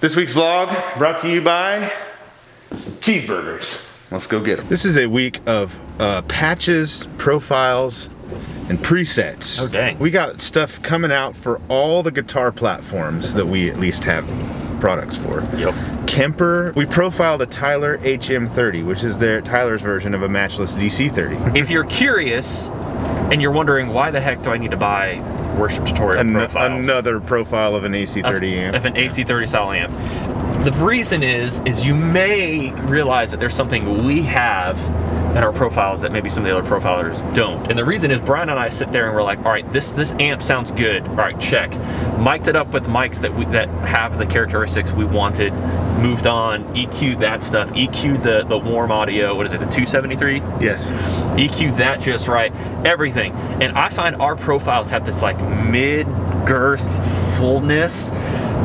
This week's vlog brought to you by cheeseburgers. Let's go get them. This is a week of patches, profiles, and presets. Oh dang. We got stuff coming out for all the guitar platforms that we at least have products for. Yep. Kemper, we profiled a Tyler HM30, which is Tyler's version of a matchless DC30. If you're curious and you're wondering why the heck do I need to buy worship tutorial profiles? Another profile of an AC30 amp. Of an AC30 style amp. The reason is you may realize that there's something we have in our profiles that maybe some of the other profilers don't. And the reason is Brian and I sit there and we're like, all right, this amp sounds good. All right, check. Mic'd it up with mics that have the characteristics we wanted. Moved on, EQ'd that stuff. EQ'd the warm audio. What is it, the 273? Yes. EQ'd that just right. Everything. And I find our profiles have this like mid-girth fullness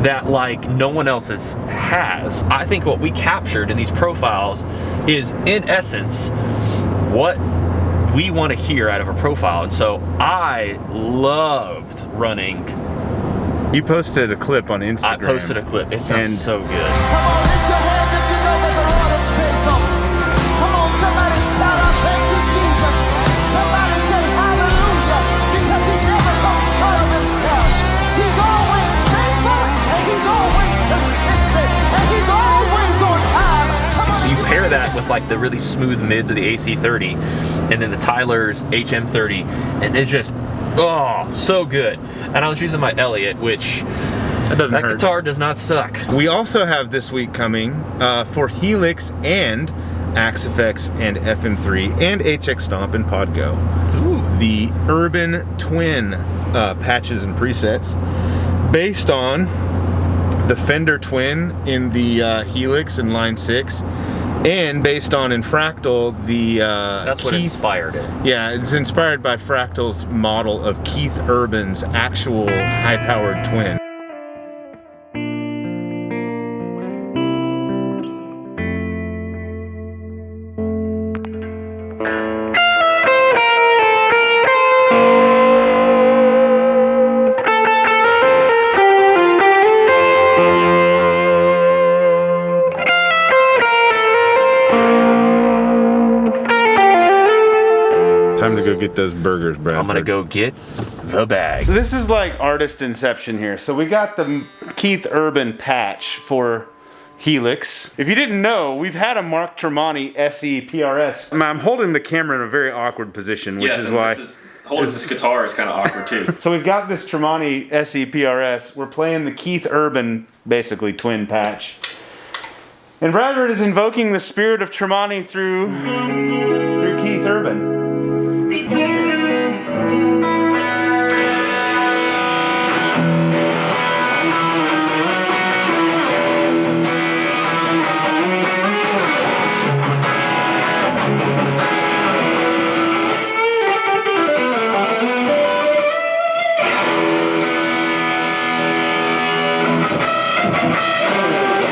that like no one else's has. I think what we captured in these profiles is in essence what we want to hear out of a profile. And so I loved running. You posted a clip on Instagram. I posted a clip. It sounds so good. Come on, lift your hands if you know that the Lord is faithful. Come on, somebody shout out, thank you, Jesus. Somebody say hallelujah, because he never comes short of himself. He's always faithful, and he's always consistent, and he's always on time. So you pair that with like the really smooth mids of the AC30 and then the Tyler's HM30, and it's just, oh, so good. And I was using my Elliott, which that guitar does not suck. We also have this week coming for Helix and Axe FX and FM3 and HX Stomp and Podgo. Ooh. The Urban Twin patches and presets based on the Fender Twin in the Helix in line 6 and based on in Fractal the That's what inspired it. Yeah, it's inspired by Fractal's model of Keith Urban's actual high-powered twin. Time to go get those burgers, Bradford. I'm gonna go get the bag. So this is like artist inception here. So we got the Keith Urban patch for Helix. If you didn't know, we've had a Mark Tremonti SE PRS. I'm holding the camera in a very awkward position, which is why holding this guitar is kind of awkward too. So we've got this Tremonti SE PRS. We're playing the Keith Urban, basically twin patch. And Bradford is invoking the spirit of Tremonti through Keith Urban.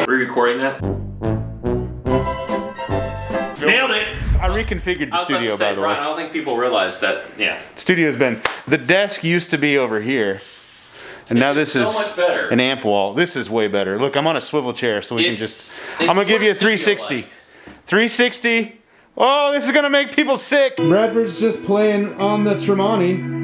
Recording that? Nailed it! I reconfigured the studio, by the way. Brian, I don't think people realize that, yeah. Studio's been, the desk used to be over here, and now this is so much better. an amp wall. This is way better. Look, I'm on a swivel chair, so we can just, I'm gonna give you a 360. 360. Oh, this is gonna make people sick. Bradford's just playing on the Tremonti.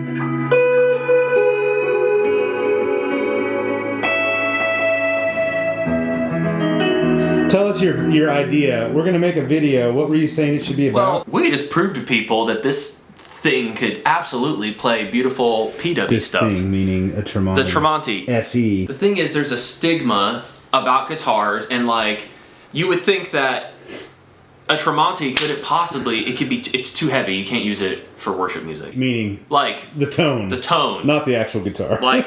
Tell us your idea. We're gonna make a video. What were you saying it should be about? Well, we just proved to people that this thing could absolutely play beautiful PW This stuff. thing, meaning a Tremonti. The Tremonti. SE. The thing is, there's a stigma about guitars, and like, you would think that a Tremonti it's too heavy, you can't use it for worship music. Meaning Like, the tone. the tone. Not the actual guitar. Like,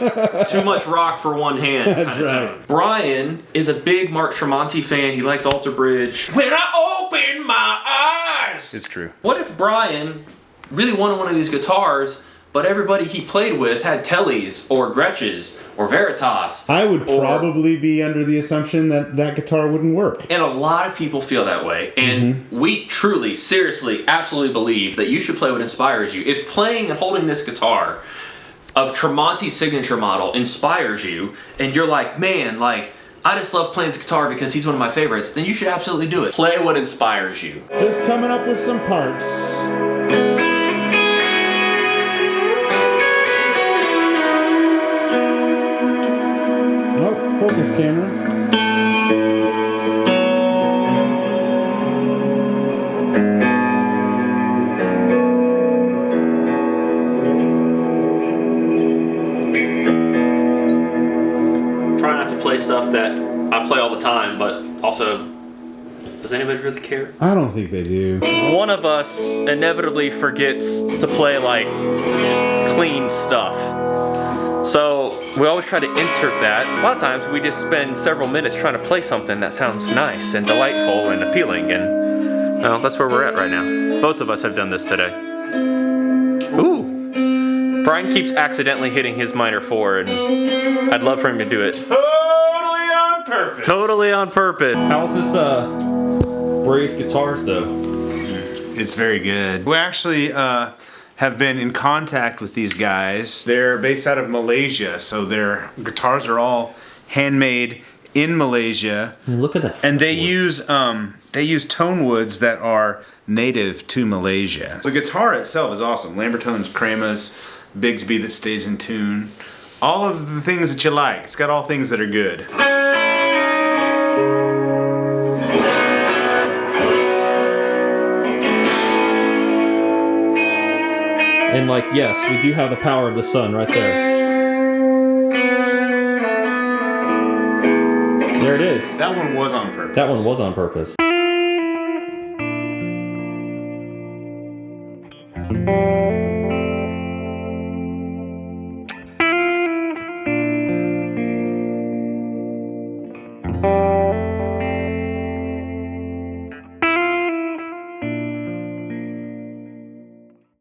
too much rock for one hand. That's kinda right. tone. Brian is a big Mark Tremonti fan. He likes Alter Bridge. When I open my eyes! It's true. What if Brian really wanted one of these guitars, but everybody he played with had Tellys or Gretches or Veritas? I would probably be under the assumption that that guitar wouldn't work. And a lot of people feel that way. And we truly, seriously, absolutely believe that you should play what inspires you. If playing and holding this guitar of Tremonti's signature model inspires you, and you're like, man, like, I just love playing this guitar because he's one of my favorites, then you should absolutely do it. Play what inspires you. Just coming up with some parts. Oh, focus camera. Play stuff that I play all the time, but also, does anybody really care? I don't think they do. One of us inevitably forgets to play like clean stuff. So we always try to insert that. A lot of times we just spend several minutes trying to play something that sounds nice and delightful and appealing, and well, that's where we're at right now. Both of us have done this today. Ooh. Brian keeps accidentally hitting his minor 4, and I'd love for him to do it. Totally on purpose. Totally on purpose. How's this Brave Guitars though? It's very good. We actually have been in contact with these guys. They're based out of Malaysia, so their guitars are all handmade in Malaysia. I mean, look at that. And they use tone woods that are native to Malaysia. The guitar itself is awesome. Lambertones, Kramas, Bigsby that stays in tune. All of the things that you like. It's got all things that are good. And like, yes, we do have the power of the sun right there. There it is. That one was on purpose. That one was on purpose.